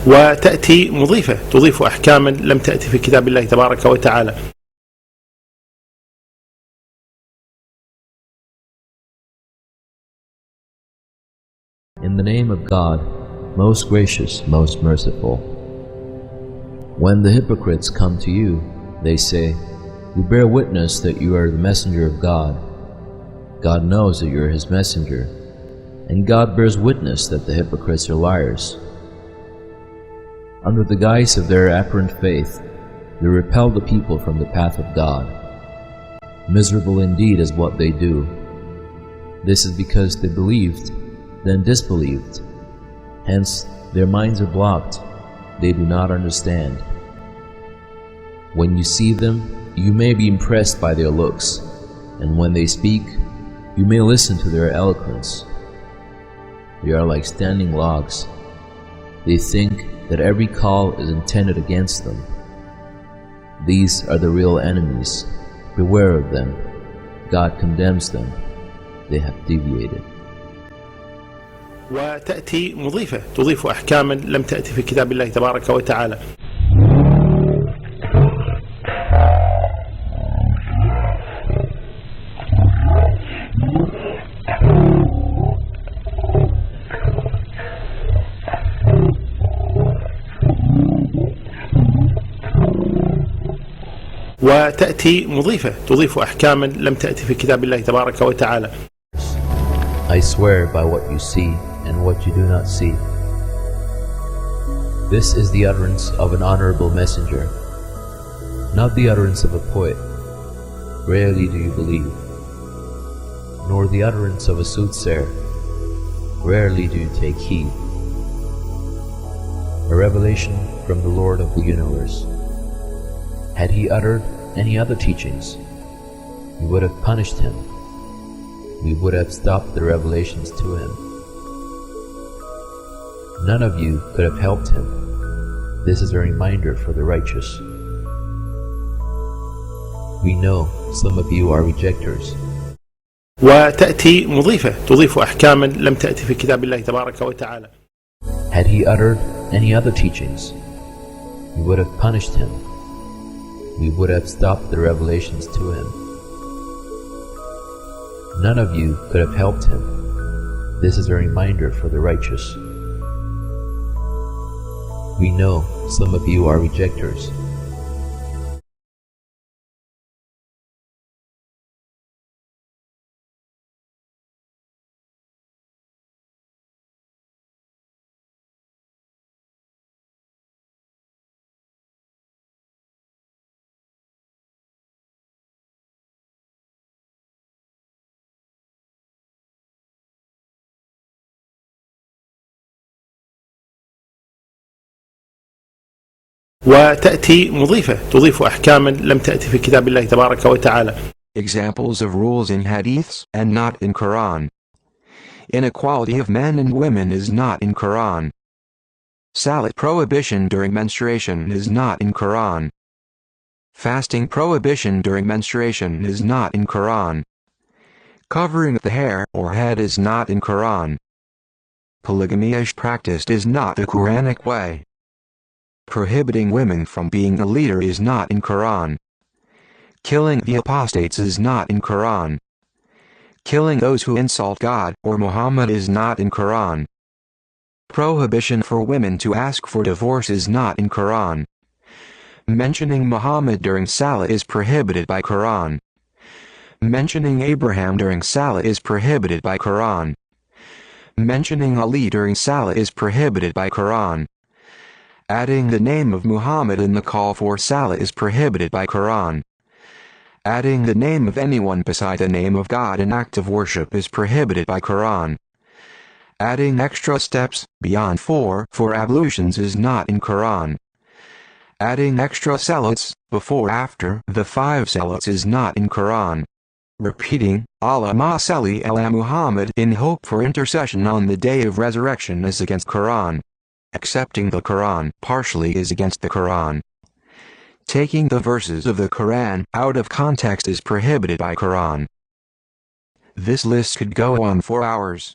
وتأتي مضيفة تضيف أحكاما لم تأتي في كتاب الله تبارك وتعالى. In the name of God, most gracious, most merciful. When the hypocrites come to you, they say, "We bear witness that you are the messenger of God." God knows that you are His messenger, and God bears witness that the hypocrites are liars. Under the guise of their apparent faith, they repel the people from the path of God. Miserable indeed is what they do. This is because they believed, then disbelieved. Hence, their minds are blocked. They do not understand. When you see them, you may be impressed by their looks, and when they speak, you may listen to their eloquence. They are like standing logs. They think that every call is intended against them. These are the real enemies. Beware of them. God condemns them. They have deviated. وتأتي مضيفة تضيف أحكاما لم تأتي في كتاب الله تبارك وتعالى. وتأتي مضيفة تضيف أحكاما لم تأتي في كتاب الله تبارك وتعالى. I swear by what you see and what you do not see. This is the utterance of an honorable messenger, not the utterance of a poet. Rarely do you believe. Nor the utterance of a soothsayer. Rarely do you take heed. A revelation from the Lord of the universe. Had he uttered any other teachings, we would have punished him. We would have stopped the revelations to him. None of you could have helped him. This is a reminder for the righteous. We know some of you are rejectors. وتأتي مضيفة تضيف أحكاما لم تأتي في كتاب الله تبارك وتعالى. Had he uttered any other teachings, we would have punished him. We would have stopped the revelations to him. None of you could have helped him. This is a reminder for the righteous. We know some of you are rejectors. وتأتي مضيفة تضيف أحكاما لم تأتي في كتاب الله تبارك وتعالى. Examples of rules in Hadiths and not in Quran. Inequality of men and women is not in Quran. Salat prohibition during menstruation is not in Quran. Fasting prohibition during menstruation is not in Quran. Covering the hair or head is not in Quran. Polygamy as practiced is not the Quranic way. Prohibiting women from being a leader is not in Quran. Killing the apostates is not in Quran. Killing those who insult God or Muhammad is not in Quran. Prohibition for women to ask for divorce is not in Quran. Mentioning Muhammad during Salat is prohibited by Quran. Mentioning Abraham during Salat is prohibited by Quran. Mentioning Ali during Salat is prohibited by Quran. Adding the name of Muhammad in the call for Salat is prohibited by Quran. Adding the name of anyone beside the name of God in act of worship is prohibited by Quran. Adding extra steps beyond 4 for ablutions is not in Quran. Adding extra salats before after the 5 salats is not in Quran. Repeating Allahumma salli ala Muhammad in hope for intercession on the day of resurrection is against Quran. Accepting the Quran partially is against the Quran. Taking the verses of the Quran out of context is prohibited by Quran. This list could go on for hours.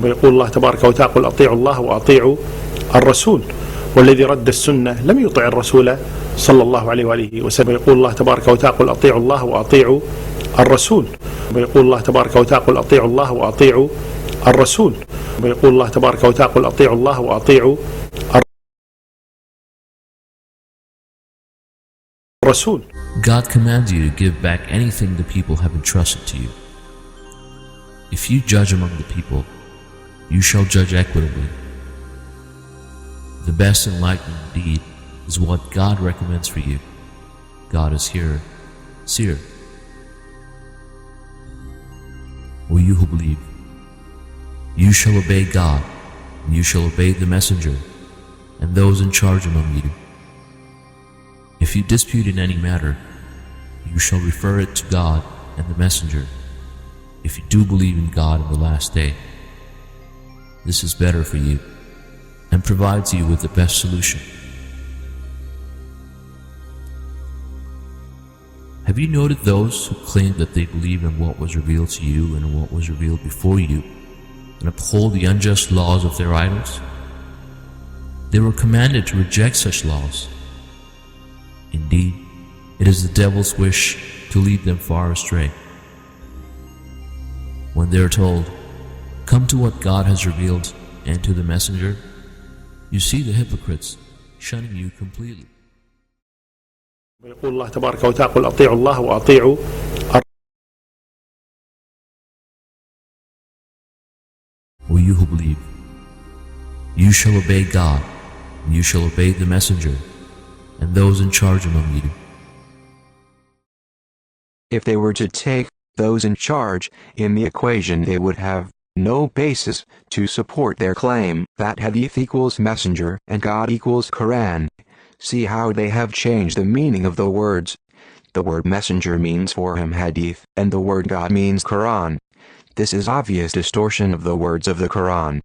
يقول الله تبارك وتعالى قل أطيعوا الله وأطيعوا الرسول والذي رد السنة لم يطع الرسول صلى الله عليه وآله وسلم. يقول الله تبارك وتعالى قل أطيعوا الله وأطيعوا الرسول. يقول الله تبارك وتعالى قل أطيعوا الله وأطيعوا الرسول. يقول الله تبارك وتعالى قل أطيعوا الله وأطيعوا الرسول. God commands you to give back anything the people have entrusted to you. If you judge among the people, you shall judge equitably. The best enlightenment deed is what God recommends for you. God is hearer, seer. O you who believe, you shall obey God, and you shall obey the messenger, and those in charge among you. If you dispute in any matter, you shall refer it to God and the messenger, if you do believe in God and the last day. This is better for you, and provides you with the best solution. Have you noted those who claim that they believe in what was revealed to you and in what was revealed before you, and uphold the unjust laws of their idols? They were commanded to reject such laws. Indeed, it is the devil's wish to lead them far astray. When they are told, "Come to what God has revealed and to the messenger," you see the hypocrites shunning you completely. يقول الله تبارك وتعالى قل أطيعوا الله وأطيعوا O you who believe, you shall obey God, and you shall obey the messenger, and those in charge among you. If they were to take those in charge in the equation, they would have no basis to support their claim that Hadith equals messenger and God equals Quran. See how they have changed the meaning of the words. The word messenger means for him Hadith, and the word God means Quran. This is obvious distortion of the words of the Quran.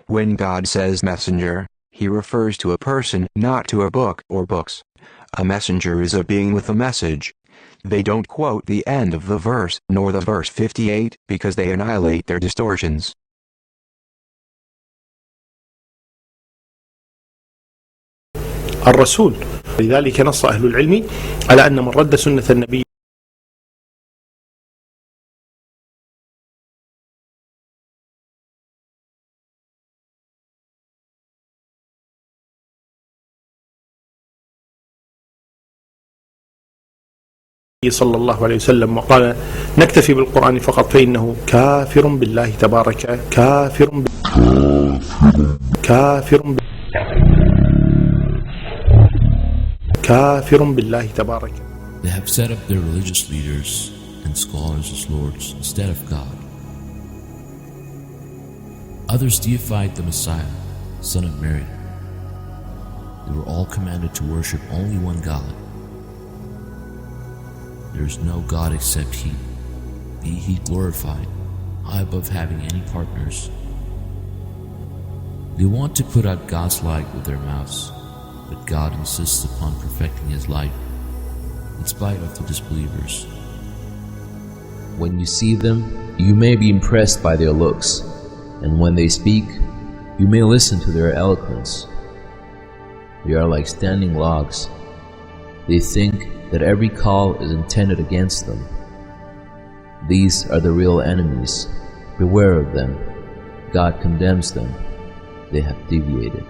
When God says messenger, he refers to a person, not to a book or books. A messenger is a being with a message. They don't quote the end of the verse, nor the verse 58, because they annihilate their distortions. الرسول. لذلك نص أهل العلم على أن من رد سنة النبي صلى الله عليه وسلم وقال نكتفي بالقرآن فقط فإنه كافر بالله تبارك كافر بالله تبارك. They have set up their religious leaders and scholars as lords instead of God. Others deified the Messiah, son of Mary. They were all commanded to worship only one God. There is no God except He. Be He glorified, high above having any partners. They want to put out God's light with their mouths, but God insists upon perfecting His light in spite of the disbelievers. When you see them, you may be impressed by their looks, and when they speak, you may listen to their eloquence. They are like standing logs. They think that every call is intended against them. These are the real enemies. Beware of them. God condemns them. They have deviated.